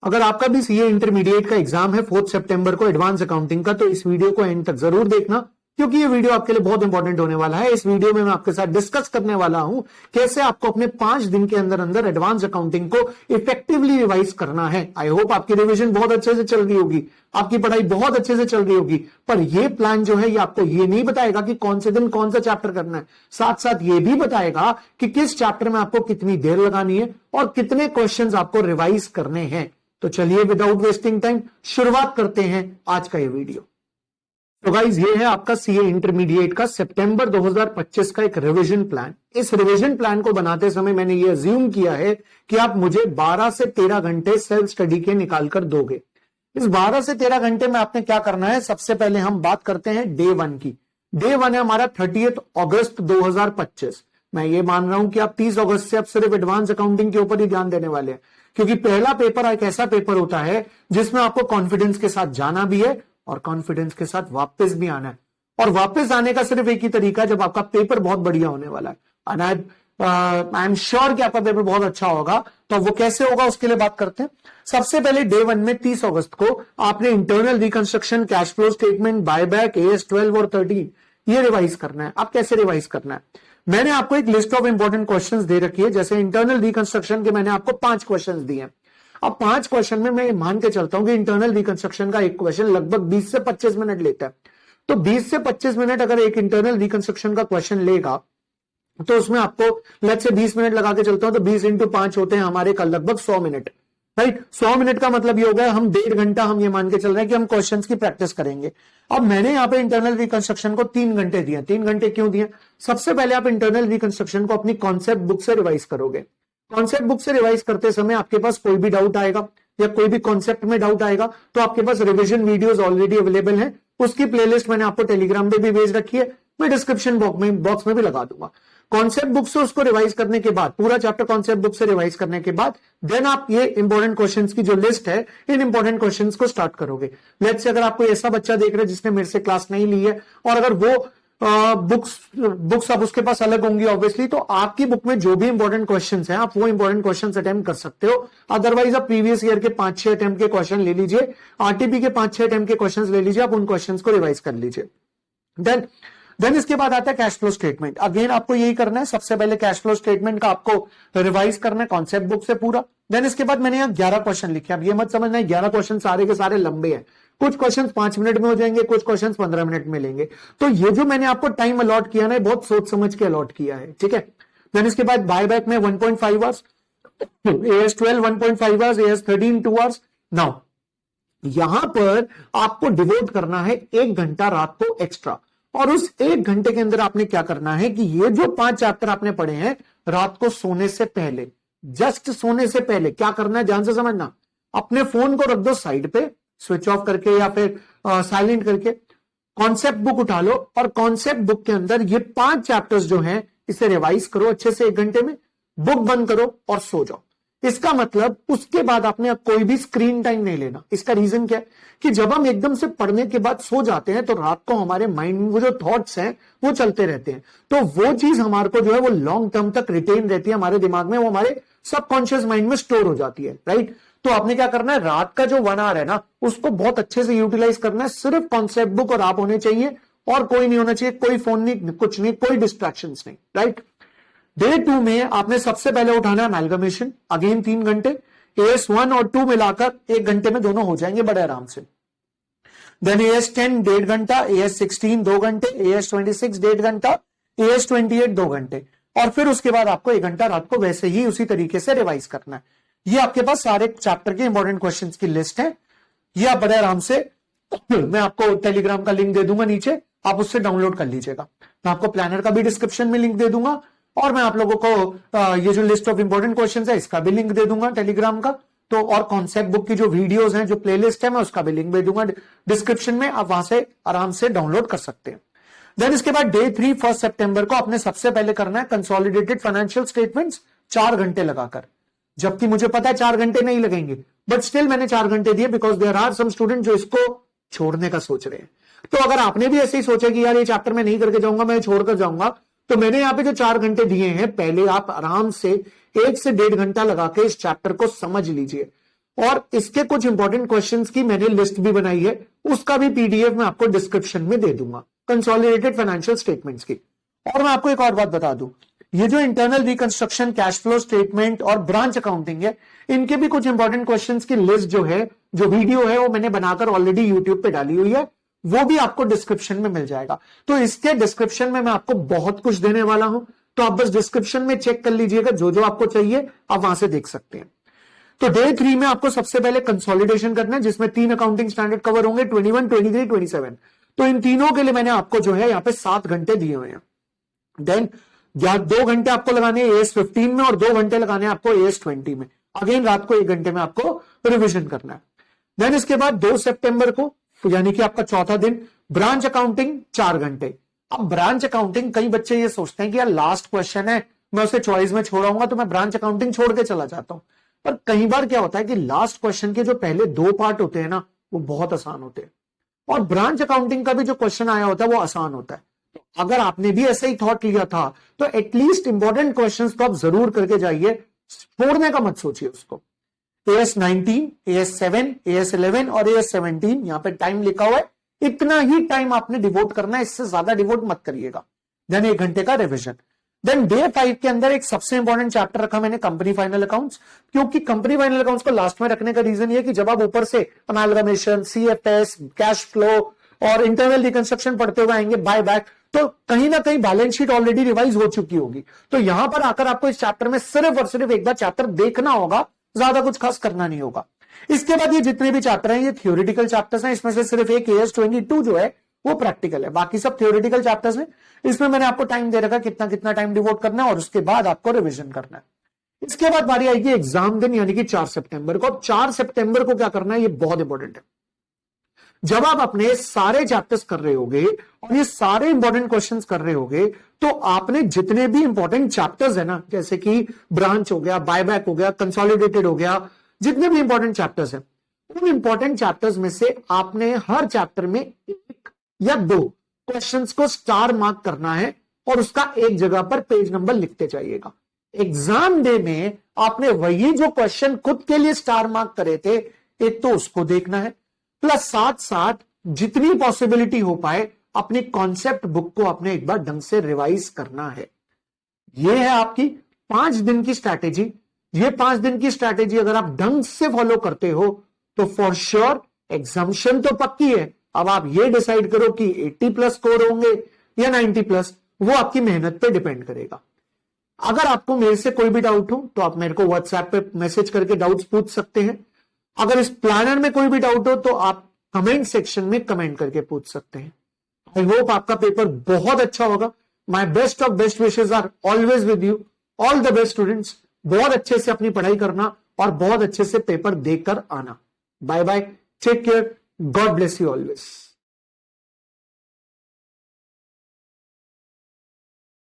अगर आपका भी सीए इंटरमीडिएट का एग्जाम है 4 सितंबर को एडवांस अकाउंटिंग का, तो इस वीडियो को एंड तक जरूर देखना, क्योंकि ये वीडियो आपके लिए बहुत इंपॉर्टेंट होने वाला है। इस वीडियो में मैं आपके साथ डिस्कस करने वाला हूं कैसे आपको अपने 5 दिन के अंदर अंदर एडवांस अकाउंटिंग को इफेक्टिवली रिवाइज करना है। आई होप आपकी रिवीजन बहुत अच्छे से चल रही होगी, आपकी पढ़ाई बहुत अच्छे से चल रही होगी। पर यह प्लान जो है ये आपको ये नहीं बताएगा कि कौन से दिन कौन सा चैप्टर करना है, साथ साथ ये भी बताएगा कि किस चैप्टर में आपको कितनी देर लगानी है और कितने क्वेश्चन आपको रिवाइज करने हैं। तो चलिए विदाउट वेस्टिंग टाइम शुरुआत करते हैं आज का ये वीडियो। तो गाइज ये है आपका सीए इंटरमीडिएट का सितंबर 2025 का एक रिवीजन प्लान। इस रिवीजन प्लान को बनाते समय मैंने ये अज्यूम किया है कि आप मुझे 12 से 13 घंटे सेल्फ स्टडी के निकाल कर दोगे। इस 12 से 13 घंटे में आपने क्या करना है, सबसे पहले हम बात करते हैं डे 1 की। डे 1 है हमारा 30 अगस्त 2025। मैं ये मान रहा हूं कि आप 30 अगस्त से अब सिर्फ एडवांस अकाउंटिंग के ऊपर ही ध्यान देने वाले हैं, क्योंकि पहला पेपर एक ऐसा पेपर होता है जिसमें आपको कॉन्फिडेंस के साथ जाना भी है और कॉन्फिडेंस के साथ वापस भी आना है। और वापस आने का सिर्फ एक ही तरीका है, जब आपका पेपर बहुत बढ़िया होने वाला है। आई एम श्योर कि आपका पेपर बहुत अच्छा होगा। तो वो कैसे होगा उसके लिए बात करते हैं। सबसे पहले डे 1 में 30 अगस्त को आपने internal reconstruction, cash flow statement, buyback, AS 12 और 13 ये रिवाइज करना है। अब कैसे रिवाइज करना है, मैंने आपको एक लिस्ट ऑफ इंपॉर्टेंट क्वेश्चंस दे रखी है। जैसे इंटरनल रिकंस्ट्रक्शन के मैंने आपको 5 क्वेश्चंस दिए हैं। अब 5 क्वेश्चन में मैं मान के चलता हूं कि इंटरनल रिकंस्ट्रक्शन का एक क्वेश्चन लगभग 20 से 25 मिनट लेता है। तो 20 से 25 मिनट अगर एक इंटरनल रिकंस्ट्रक्शन का क्वेश्चन लेगा तो उसमें आपको लेट्स से 20 मिनट लगा के चलता हूं, तो 20 इंटू 5 होते हैं हमारे कल लगभग 100 मिनट, राइट। 100 मिनट का मतलब ये हो गया हम 1.5 घंटा हम ये मान के चल रहे हैं कि हम क्वेश्चंस की प्रैक्टिस करेंगे। अब मैंने यहाँ पे इंटरनल रिकंस्ट्रक्शन को 3 घंटे दिए। 3 घंटे क्यों दिए? सबसे पहले आप इंटरनल रिकंस्ट्रक्शन को अपनी कॉन्सेप्ट बुक से रिवाइज करोगे। कॉन्सेप्ट बुक से रिवाइज करते समय आपके पास कोई भी डाउट आएगा या कोई भी कॉन्सेप्ट में डाउट आएगा तो आपके पास रिवीजन वीडियोस ऑलरेडी अवेलेबल हैं। उसकी प्लेलिस्ट मैंने आपको टेलीग्राम पे भी भेज रखी है, मैं डिस्क्रिप्शन बॉक्स में भी लगा दूंगा। कॉन्सेप्ट बुक से उसको रिवाइज करने के बाद, पूरा चैप्टर कॉन्सेप्ट बुक से रिवाइज करने के बाद देन आप ये इंपॉर्टेंट क्वेश्चंस की जो लिस्ट है, इन इंपॉर्टेंट क्वेश्चंस को स्टार्ट करोगे। लेट्स से अगर आपको ऐसा बच्चा देख रहे हैं जिसने मेरे से क्लास नहीं ली है और अगर वो बुक्स अब उसके पास अलग होंगी ऑब्वियसली, तो आपकी बुक में जो भी इंपॉर्टेंट क्वेश्चंस हैं आप वो इंपॉर्टेंट क्वेश्चंस अटेम्प्ट कर सकते हो। अदरवाइज आप प्रीवियस ईयर के 5-6 अटेम्प्ट के क्वेश्चन ले लीजिए, आरटीपी के 5-6 अटेम्प्ट के क्वेश्चंस ले लीजिए, आप उन क्वेश्चंस को रिवाइज कर लीजिए। देन इसके बाद आता है कैश फ्लो स्टेटमेंट। अगेन आपको यही करना है, सबसे पहले कैश फ्लो स्टेटमेंट का आपको रिवाइज करना है कॉन्सेप्ट बुक से पूरा। देन इसके बाद मैंने यहाँ 11 क्वेश्चन लिखे। अब ये मत समझना है 11 क्वेश्चन सारे के सारे लंबे हैं, कुछ क्वेश्चन 5 मिनट में हो जाएंगे, कुछ क्वेश्चन 15 मिनट में लेंगे। तो ये जो मैंने आपको टाइम अलॉट किया ना, बहुत सोच समझ के अलॉट किया है, ठीक है। देन इसके बाद बायबैक में 1.5 hours, AS 12 1.5 hours, AS 13 2 hours. Now यहां पर आपको डिवोट करना है 1 घंटा रात को एक्स्ट्रा, और उस 1 घंटे के अंदर आपने क्या करना है कि ये जो 5 चैप्टर आपने पढ़े हैं रात को सोने से पहले, जस्ट सोने से पहले क्या करना है ध्यान से समझना। अपने फोन को रख दो साइड पे, स्विच ऑफ करके या फिर साइलेंट करके, कॉन्सेप्ट बुक उठा लो और कॉन्सेप्ट बुक के अंदर ये 5 चैप्टर्स जो हैं इसे रिवाइज करो अच्छे से 1 घंटे में, बुक बंद करो और सो जाओ। इसका मतलब उसके बाद आपने कोई भी स्क्रीन टाइम नहीं लेना। इसका रीजन क्या है कि जब हम एकदम से पढ़ने के बाद सो जाते हैं तो रात को हमारे माइंड में वो जो थॉट्स हैं वो चलते रहते हैं, तो वो चीज हमारे को जो है वो लॉन्ग टर्म तक रिटेन रहती है हमारे दिमाग में, वो हमारे सबकॉन्शियस माइंड में स्टोर हो जाती है, राइट। तो आपने क्या करना है, रात का जो 1 आवर है ना उसको बहुत अच्छे से यूटिलाइज करना है। सिर्फ कॉन्सेप्ट बुक और आप होने चाहिए और कोई नहीं होना चाहिए, कोई फोन नहीं, कुछ नहीं, कोई डिस्ट्रैक्शंस नहीं, राइट। डे 2 में आपने सबसे पहले उठाना है अमेलगमेशन, अगेन 3 घंटे, AS 1 और 2 मिलाकर 1 घंटे में दोनों हो जाएंगे बड़े आराम से। देन AS 10 1.5 घंटा, AS 16 2 घंटे, AS 26 1.5 घंटा, AS 28 2 घंटे, और फिर उसके बाद आपको 1 घंटा रात को वैसे ही उसी तरीके से रिवाइज करना है। ये आपके पास सारे चैप्टर के इंपॉर्टेंट क्वेश्चंस की लिस्ट है। ये आप बड़े आराम से, मैं आपको टेलीग्राम का लिंक दे दूंगा नीचे, आप उससे डाउनलोड कर लीजिएगा। मैं आपको प्लानर का भी डिस्क्रिप्शन में लिंक दे दूंगा और मैं आप लोगों को ये जो लिस्ट ऑफ इंपॉर्टेंट क्वेश्चंस है इसका भी लिंक दे दूंगा टेलीग्राम का। तो और कॉन्सेप्ट बुक की जो वीडियोस हैं, जो प्लेलिस्ट है, मैं उसका भी लिंक दे दूंगा डिस्क्रिप्शन में, आप वहां से आराम से डाउनलोड कर सकते हैं। देन इसके बाद डे 3 1 सितंबर को आपने सबसे पहले करना है कंसोलिडेटेड फाइनेंशियल स्टेटमेंट्स 4 घंटे लगाकर। जबकि मुझे पता है 4 घंटे नहीं लगेंगे, बट स्टिल मैंने 4 घंटे दिए because there are some student जो इसको छोड़ने का सोच रहे हैं। तो अगर आपने भी ऐसे ही सोचा कि यार ये चैप्टर में नहीं करके जाऊंगा, मैं छोड़कर जाऊंगा, तो मैंने यहाँ पे जो 4 घंटे दिए हैं, पहले आप आराम से 1 से 1.5 घंटा लगा के इस चैप्टर को समझ लीजिए। और इसके कुछ इंपॉर्टेंट क्वेश्चंस की मैंने लिस्ट भी बनाई है, उसका भी पीडीएफ मैं आपको डिस्क्रिप्शन में दे दूंगा, कंसोलिडेटेड फाइनेंशियल स्टेटमेंट्स की। और मैं आपको एक और बात बता दूं, ये जो internal reconstruction, cash flow statement और ब्रांच अकाउंटिंग है, इनके भी कुछ इंपॉर्टेंट क्वेश्चंस की लिस्ट जो है, जो वीडियो है, वो मैंने बनाकर ऑलरेडी यूट्यूब पे डाली हुई है, वो भी आपको डिस्क्रिप्शन में मिल जाएगा। तो इसके डिस्क्रिप्शन में मैं आपको बहुत कुछ देने वाला हूं, तो आप बस डिस्क्रिप्शन में चेक कर लीजिएगा, जो जो आपको चाहिए आप वहां से देख सकते हैं। तो डे 3 में आपको सबसे पहले कंसोलिडेशन करना है, जिसमें 3 अकाउंटिंग स्टैंडर्ड कवर होंगे, 21, 23, 27। तो इन तीनों के लिए मैंने आपको जो है यहाँ पे 7 घंटे दिए हुए हैं। देन 2 घंटे आपको लगाने हैं AS 15 में और 2 घंटे लगाने हैं आपको AS 20 में। अगेन रात को 1 घंटे में आपको रिविजन करना है। देन इसके बाद 2 सितंबर को, यानी कि आपका चौथा दिन, ब्रांच अकाउंटिंग 4 घंटे। अब ब्रांच अकाउंटिंग, कई बच्चे ये सोचते हैं कि यार लास्ट क्वेश्चन है, मैं उसे चॉइस में छोड़ाऊंगा तो मैं ब्रांच अकाउंटिंग छोड़ के चला जाता हूं। पर कई बार क्या होता है कि लास्ट क्वेश्चन के जो पहले 2 पार्ट होते हैं ना, वो बहुत आसान होते हैं, और ब्रांच अकाउंटिंग का भी जो क्वेश्चन आया होता है वो आसान होता है। तो अगर आपने भी ऐसा ही थॉट लिया था तो एटलीस्ट इंपॉर्टेंट क्वेश्चंस तो आप जरूर करके जाइए, छोड़ने का मत सोचिए उसको। AS 19, AS 7, AS 11 और AS 17, यहां पे टाइम लिखा हुआ है, इतना ही टाइम आपने डिवोट करना है, इससे ज्यादा डिवोट मत करिएगा। देन 1 घंटे का रिविजन। देन डे 5 के अंदर एक सबसे इंपॉर्टेंट चैप्टर रखा मैंने, कंपनी फाइनल अकाउंट्स, क्योंकि कंपनी फाइनल अकाउंट्स को लास्ट में रखने का रीजन ये कि जब आप ऊपर से अमालगमेशन, CFS, कैश फ्लो और इंटरनल रिकंस्ट्रक्शन पढ़ते हुए आएंगे, बाय बैक, तो कहीं ना कहीं बैलेंस शीट ऑलरेडी रिवाइज हो चुकी होगी। तो यहां पर आकर आपको इस चैप्टर में सिर्फ और सिर्फ एक बार चैप्टर देखना होगा, ज्यादा कुछ खास करना नहीं होगा। इसके बाद ये जितने भी चैप्टर हैं, ये थियोरिटिकल चैप्टर्स हैं, इसमें से सिर्फ एक AS 22 जो है वो प्रैक्टिकल है, बाकी सब थियोरिटिकल चैप्टर्स हैं। इसमें मैंने आपको टाइम दे रखा, कितना कितना टाइम डिवोट करना है, और उसके बाद आपको रिविजन करना है। इसके बाद बारी आएगी एग्जाम दिन, यानी कि 4 सितंबर को। 4 सितंबर को क्या करना है, ये बहुत इंपॉर्टेंट है। जब आप अपने सारे चैप्टर्स कर रहे होगे और ये सारे इंपॉर्टेंट क्वेश्चंस कर रहे होगे, तो आपने जितने भी इंपॉर्टेंट चैप्टर्स है ना, जैसे कि ब्रांच हो गया, बायबैक हो गया, कंसोलिडेटेड हो गया, जितने भी इंपॉर्टेंट चैप्टर्स हैं, उन इंपॉर्टेंट चैप्टर्स में से आपने हर चैप्टर में 1 या 2 क्वेश्चंस को स्टार मार्क करना है और उसका एक जगह पर पेज नंबर लिखते जाइएगा। एग्जाम डे में आपने वही जो क्वेश्चन खुद के लिए स्टार मार्क करे थे, एक तो उसको देखना है, प्लस साथ साथ जितनी पॉसिबिलिटी हो पाए अपनी कॉन्सेप्ट बुक को आपने एक बार ढंग से रिवाइज करना है। यह है आपकी 5 दिन की स्ट्रैटेजी। ये 5 दिन की स्ट्रैटेजी अगर आप ढंग से फॉलो करते हो तो फॉर श्योर एग्जामिशन तो पक्की है। अब आप ये डिसाइड करो कि 80+ स्कोर होंगे या 90+, वो आपकी मेहनत पे डिपेंड करेगा। अगर आपको मेरे से कोई भी डाउट हो तो आप मेरे को व्हाट्सएप पे मैसेज करके डाउट्स पूछ सकते हैं। अगर इस प्लानर में कोई भी डाउट हो तो आप कमेंट सेक्शन में कमेंट करके पूछ सकते हैं। आई होप आपका पेपर बहुत अच्छा होगा। My best of best wishes are always with you. All the best students. बहुत अच्छे से अपनी पढ़ाई करना और बहुत अच्छे से पेपर देकर आना। Bye bye, take care, God bless you always.